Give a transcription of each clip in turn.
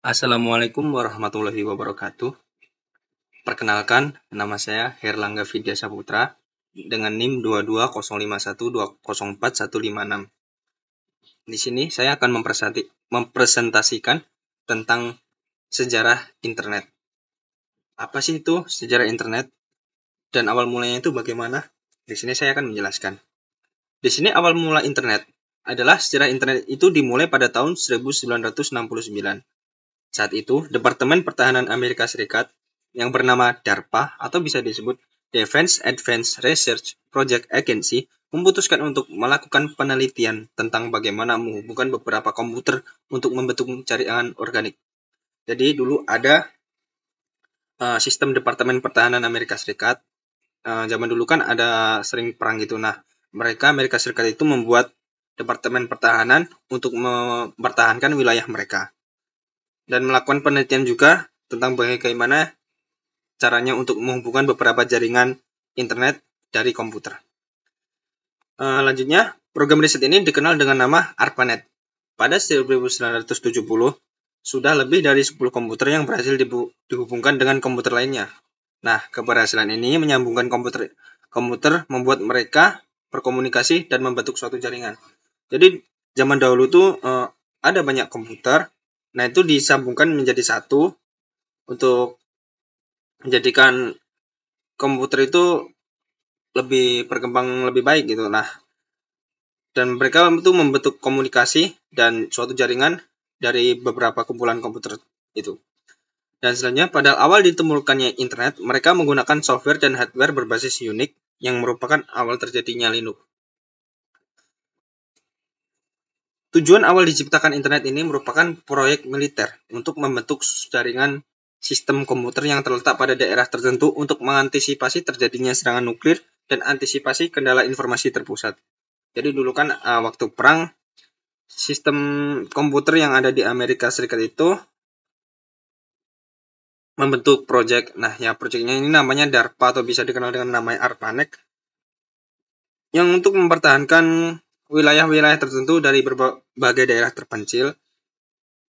Assalamualaikum warahmatullahi wabarakatuh. Perkenalkan, nama saya Herlangga Vidya Saputra dengan NIM 220512041156. Di sini saya akan mempresentasikan tentang sejarah internet. Apa sih itu sejarah internet dan awal mulanya itu bagaimana? Di sini saya akan menjelaskan. Di sini awal mula internet adalah sejarah internet itu dimulai pada tahun 1969. Saat itu, Departemen Pertahanan Amerika Serikat yang bernama DARPA atau bisa disebut Defense Advanced Research Project Agency memutuskan untuk melakukan penelitian tentang bagaimana menghubungkan beberapa komputer untuk membentuk jaringan organik. Jadi dulu ada sistem Departemen Pertahanan Amerika Serikat. Zaman dulu kan ada sering perang gitu. Nah, Amerika Serikat itu membuat Departemen Pertahanan untuk mempertahankan wilayah mereka. Dan melakukan penelitian juga tentang bagaimana caranya untuk menghubungkan beberapa jaringan internet dari komputer. Lanjutnya, program riset ini dikenal dengan nama ARPANET. Pada 1970, sudah lebih dari 10 komputer yang berhasil dihubungkan dengan komputer lainnya. Nah, keberhasilan ini menyambungkan komputer membuat mereka berkomunikasi dan membentuk suatu jaringan. Jadi, zaman dahulu tuh ada banyak komputer. Nah, itu disambungkan menjadi satu untuk menjadikan komputer itu lebih berkembang lebih baik gitu. Nah, dan mereka itu membentuk komunikasi dan suatu jaringan dari beberapa kumpulan komputer itu. Dan selanjutnya, pada awal ditemukannya internet, mereka menggunakan software dan hardware berbasis Unix yang merupakan awal terjadinya Linux. Tujuan awal diciptakan internet ini merupakan proyek militer untuk membentuk jaringan sistem komputer yang terletak pada daerah tertentu untuk mengantisipasi terjadinya serangan nuklir dan antisipasi kendala informasi terpusat. Jadi dulu kan waktu perang, sistem komputer yang ada di Amerika Serikat itu membentuk proyek. Nah, ya proyeknya ini namanya DARPA atau bisa dikenal dengan nama ARPANET yang untuk mempertahankan wilayah-wilayah tertentu dari berbagai daerah terpencil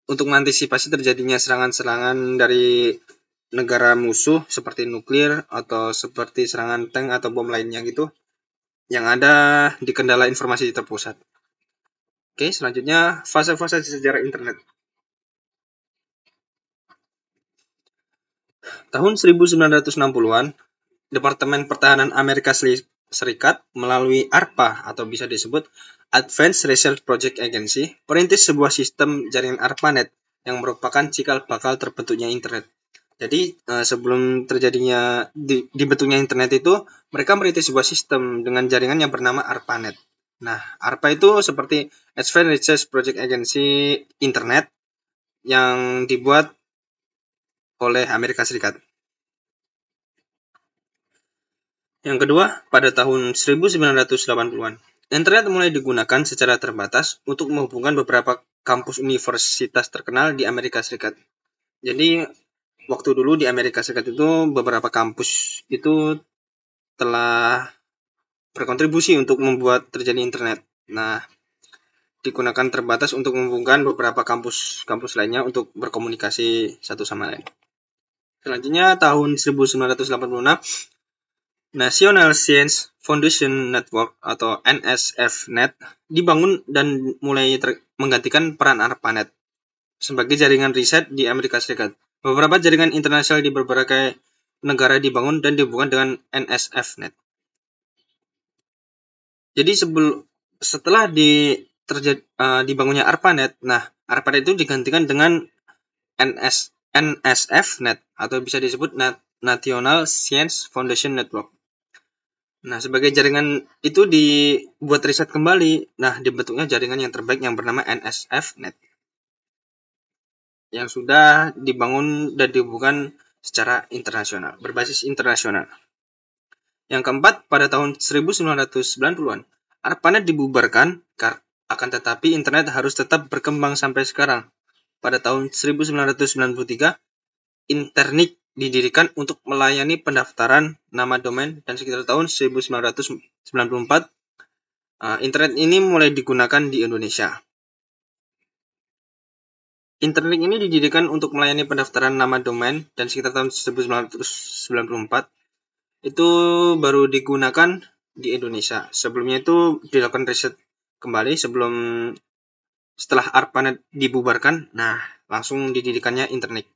untuk mengantisipasi terjadinya serangan-serangan dari negara musuh seperti nuklir atau seperti serangan tank atau bom lainnya gitu yang ada di kendala informasi terpusat. Oke, selanjutnya fase-fase sejarah internet. Tahun 1960-an, Departemen Pertahanan Amerika Serikat melalui ARPA atau bisa disebut Advanced Research Project Agency merintis sebuah sistem jaringan ARPANET yang merupakan cikal bakal terbentuknya internet. Jadi sebelum terjadinya dibentuknya internet itu, mereka merintis sebuah sistem dengan jaringan yang bernama ARPANET. Nah, ARPA itu seperti Advanced Research Project Agency Internet yang dibuat oleh Amerika Serikat. Yang kedua, pada tahun 1980-an, internet mulai digunakan secara terbatas untuk menghubungkan beberapa kampus universitas terkenal di Amerika Serikat. Jadi, waktu dulu di Amerika Serikat itu beberapa kampus itu telah berkontribusi untuk membuat terjadi internet. Nah, digunakan terbatas untuk menghubungkan beberapa kampus lainnya untuk berkomunikasi satu sama lain. Selanjutnya, tahun 1986, National Science Foundation Network atau NSF-Net dibangun dan mulai menggantikan peran ARPANET sebagai jaringan riset di Amerika Serikat. Beberapa jaringan internasional di berbagai negara dibangun dan dihubungkan dengan NSF-Net. Jadi setelah dibangunnya ARPANET, nah ARPANET itu digantikan dengan NSF-Net atau bisa disebut National Science Foundation Network. Nah, sebagai jaringan itu dibuat riset kembali. Nah, dibentuknya jaringan yang terbaik yang bernama NSF-Net. Yang sudah dibangun dan dihubungkan secara internasional, berbasis internasional. Yang keempat, pada tahun 1990-an, ARPANET dibubarkan, akan tetapi internet harus tetap berkembang sampai sekarang. Pada tahun 1993, Internet didirikan untuk melayani pendaftaran nama domain dan sekitar tahun 1994 internet ini mulai digunakan di Indonesia. Interlink ini didirikan untuk melayani pendaftaran nama domain dan sekitar tahun 1994 itu baru digunakan di Indonesia. Sebelumnya itu dilakukan riset kembali setelah ARPANET dibubarkan. Nah, langsung didirikannya Interlink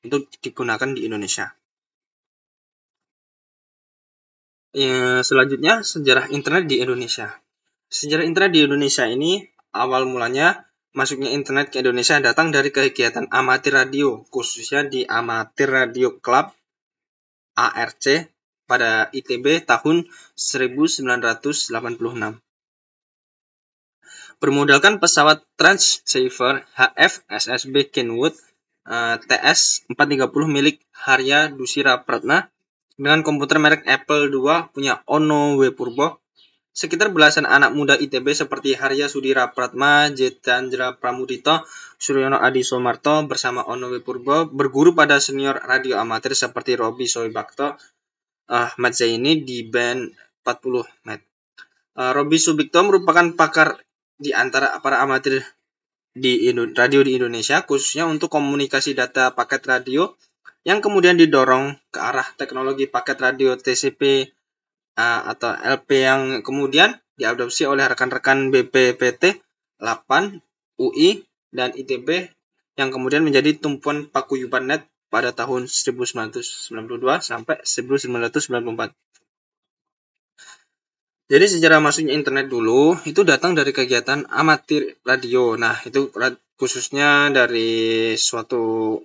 untuk digunakan di Indonesia. Selanjutnya, sejarah internet di Indonesia. Sejarah internet di Indonesia ini awal mulanya masuknya internet ke Indonesia datang dari kegiatan amatir radio, khususnya di Amatir Radio Club ARC pada ITB tahun 1986. Bermodalkan pesawat Transaver HF SSB Kenwood TS-430 milik Harya Dusira Pratna dengan komputer merek Apple II punya Ono W. Purbo, sekitar belasan anak muda ITB seperti Harya Sudira Pratma, Jetandra Pramudito, Suryono Adi Somarto bersama Ono W. Purbo berguru pada senior radio amatir seperti Robi Soebakto, Ahmad Zaini di band 40 Met. Robi Subikto merupakan pakar di antara para amatir di radio di Indonesia, khususnya untuk komunikasi data paket radio yang kemudian didorong ke arah teknologi paket radio TCP atau LP yang kemudian diadopsi oleh rekan-rekan BPPT 8, UI, dan ITB yang kemudian menjadi tumpuan paguyuban net pada tahun 1992 sampai 1994. Jadi sejarah masuknya internet dulu itu datang dari kegiatan amatir radio. Nah, itu khususnya dari suatu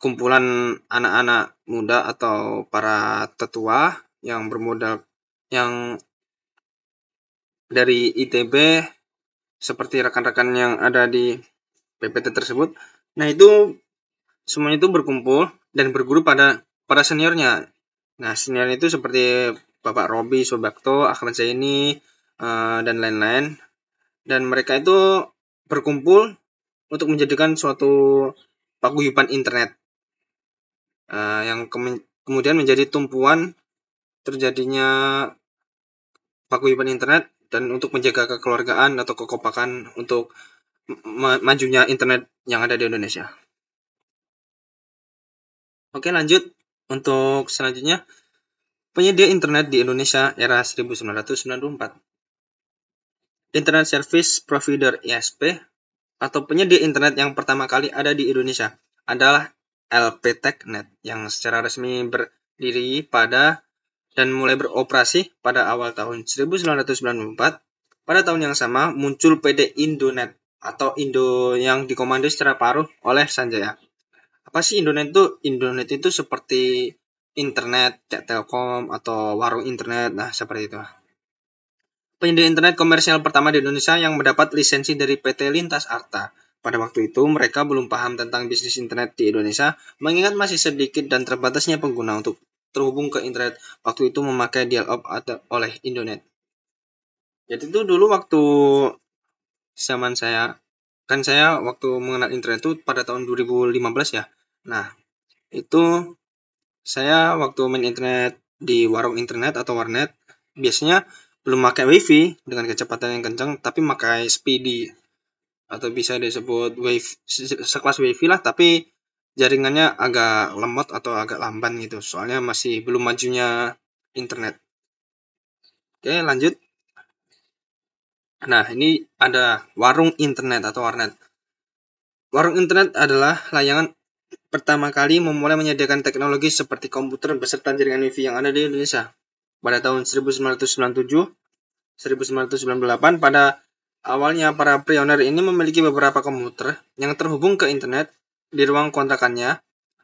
kumpulan anak-anak muda atau para tetua yang bermodal yang dari ITB seperti rekan-rekan yang ada di PPT tersebut. Nah, itu semuanya itu berkumpul dan berguru pada para seniornya. Nah, senior itu seperti Bapak Robi Sobakto, Ahmad Zaini, dan lain-lain. Dan mereka itu berkumpul untuk menjadikan suatu paguyuban internet yang kemudian menjadi tumpuan terjadinya paguyuban internet dan untuk menjaga kekeluargaan atau kekompakan untuk majunya internet yang ada di Indonesia. Oke, lanjut. Untuk selanjutnya, penyedia internet di Indonesia era 1994. Internet Service Provider ISP atau penyedia internet yang pertama kali ada di Indonesia adalah LPTechNet yang secara resmi berdiri pada dan mulai beroperasi pada awal tahun 1994. Pada tahun yang sama muncul PD Indonet atau Indo yang dikomando secara paruh oleh Sanjaya. Apa sih Indonet itu? Indonet itu seperti internet, Telkom atau warung internet, nah seperti itu. Penyedia internet komersial pertama di Indonesia yang mendapat lisensi dari PT Lintas Arta. Pada waktu itu, mereka belum paham tentang bisnis internet di Indonesia, mengingat masih sedikit dan terbatasnya pengguna untuk terhubung ke internet. Waktu itu memakai dial-up oleh Indonet. Jadi itu dulu waktu zaman saya, kan saya waktu mengenal internet itu pada tahun 2015 ya. Nah, itu saya waktu main internet di warung internet atau warnet, biasanya belum pakai wifi dengan kecepatan yang kencang, tapi pakai speedy atau bisa disebut wifi sekelas wifi lah, tapi jaringannya agak lemot atau agak lamban gitu, soalnya masih belum majunya internet. Oke, lanjut. Nah, ini ada warung internet atau warnet. Warung internet adalah layanan pertama kali memulai menyediakan teknologi seperti komputer beserta jaringan wifi yang ada di Indonesia. Pada tahun 1997-1998, pada awalnya para pioner ini memiliki beberapa komputer yang terhubung ke internet di ruang kontrakannya.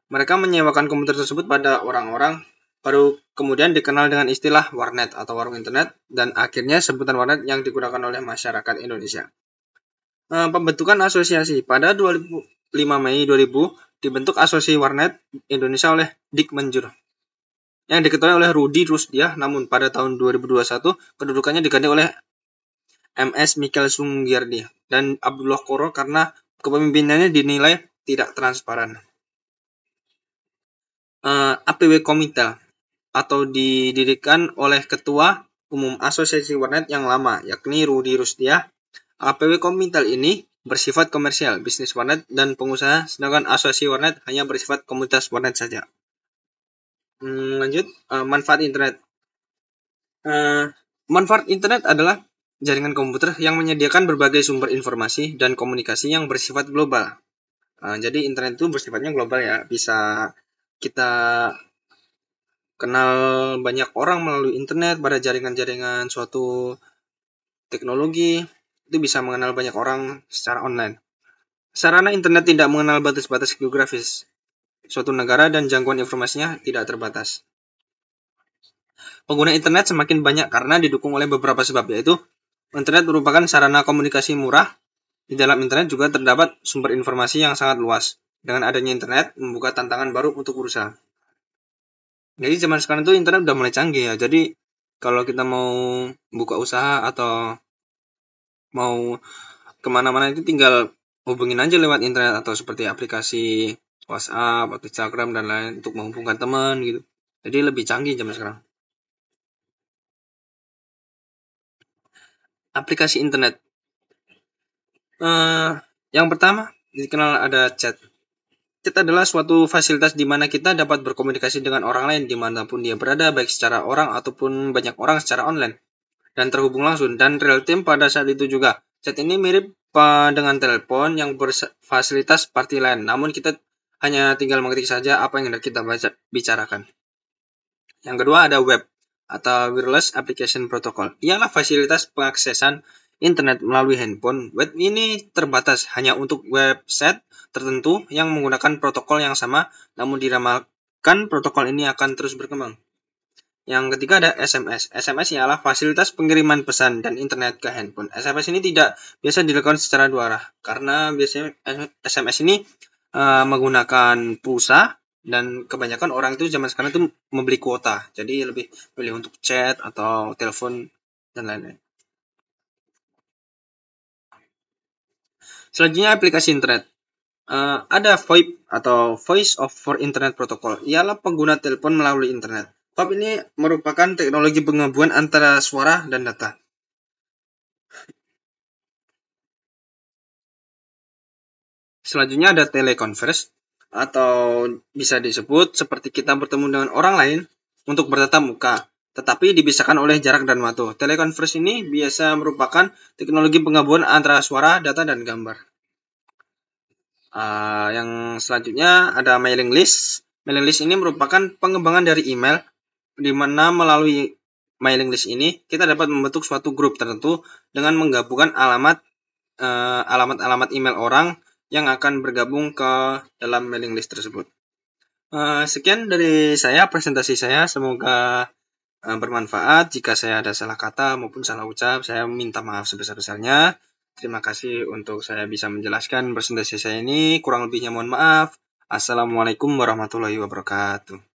Mereka menyewakan komputer tersebut pada orang-orang, baru kemudian dikenal dengan istilah warnet atau warung internet, dan akhirnya sebutan warnet yang digunakan oleh masyarakat Indonesia. Pembentukan asosiasi pada 5 Mei 2000 dibentuk Asosiasi Warnet Indonesia oleh Dik Manjur yang diketuai oleh Rudi Rusdiah, namun pada tahun 2021 kedudukannya diganti oleh MS Michael Sunggiardi dan Abdullah Koro karena kepemimpinannya dinilai tidak transparan. APW Komitel atau didirikan oleh Ketua Umum Asosiasi Warnet yang lama, yakni Rudi Rusdiah. APW Komitel ini bersifat komersial, bisnis warnet dan pengusaha, sedangkan asosiasi warnet hanya bersifat komunitas warnet saja. Lanjut, manfaat internet. Manfaat internet adalah jaringan komputer yang menyediakan berbagai sumber informasi dan komunikasi yang bersifat global. Jadi internet itu bersifatnya global ya, bisa kita kenal banyak orang melalui internet pada jaringan-jaringan suatu teknologi, itu bisa mengenal banyak orang secara online. Sarana internet tidak mengenal batas-batas geografis suatu negara dan jangkauan informasinya tidak terbatas. Pengguna internet semakin banyak karena didukung oleh beberapa sebab, yaitu internet merupakan sarana komunikasi murah. Di dalam internet juga terdapat sumber informasi yang sangat luas. Dengan adanya internet, membuka tantangan baru untuk berusaha. Jadi zaman sekarang itu internet udah mulai canggih ya. Jadi kalau kita mau buka usaha atau mau kemana-mana itu tinggal hubungin aja lewat internet atau seperti aplikasi WhatsApp atau Instagram dan lain untuk menghubungkan teman gitu. Jadi lebih canggih zaman sekarang. Aplikasi internet. Yang pertama dikenal ada chat. Chat adalah suatu fasilitas di mana kita dapat berkomunikasi dengan orang lain dimanapun dia berada, baik secara orang ataupun banyak orang secara online, dan terhubung langsung dan real time pada saat itu juga. Chat ini mirip dengan telepon yang berfasilitas seperti lain, namun kita hanya tinggal mengetik saja apa yang hendak kita bicarakan. Yang kedua ada web atau Wireless Application Protocol. Ialah fasilitas pengaksesan internet melalui handphone. Web ini terbatas hanya untuk website tertentu yang menggunakan protokol yang sama, namun diramalkan protokol ini akan terus berkembang. Yang ketiga ada SMS. SMS ialah fasilitas pengiriman pesan dan internet ke handphone. SMS ini tidak biasa dilakukan secara dua arah, karena biasanya SMS ini menggunakan pulsa, dan kebanyakan orang itu zaman sekarang itu membeli kuota, jadi lebih pilih untuk chat atau telepon dan lain-lain. Selanjutnya aplikasi internet. Ada VoIP atau Voice over Internet Protocol, ialah pengguna telepon melalui internet. VoIP ini merupakan teknologi penggabungan antara suara dan data. Selanjutnya ada teleconference, atau bisa disebut seperti kita bertemu dengan orang lain untuk bertatap muka, tetapi dipisahkan oleh jarak dan waktu. Teleconference ini biasa merupakan teknologi penggabungan antara suara, data, dan gambar. Yang selanjutnya ada mailing list. Mailing list ini merupakan pengembangan dari email, di mana melalui mailing list ini kita dapat membentuk suatu grup tertentu dengan menggabungkan alamat-alamat email orang yang akan bergabung ke dalam mailing list tersebut. Sekian dari saya, presentasi saya. Semoga bermanfaat. Jika saya ada salah kata maupun salah ucap, saya minta maaf sebesar-besarnya. Terima kasih untuk saya bisa menjelaskan presentasi saya ini. Kurang lebihnya mohon maaf. Assalamualaikum warahmatullahi wabarakatuh.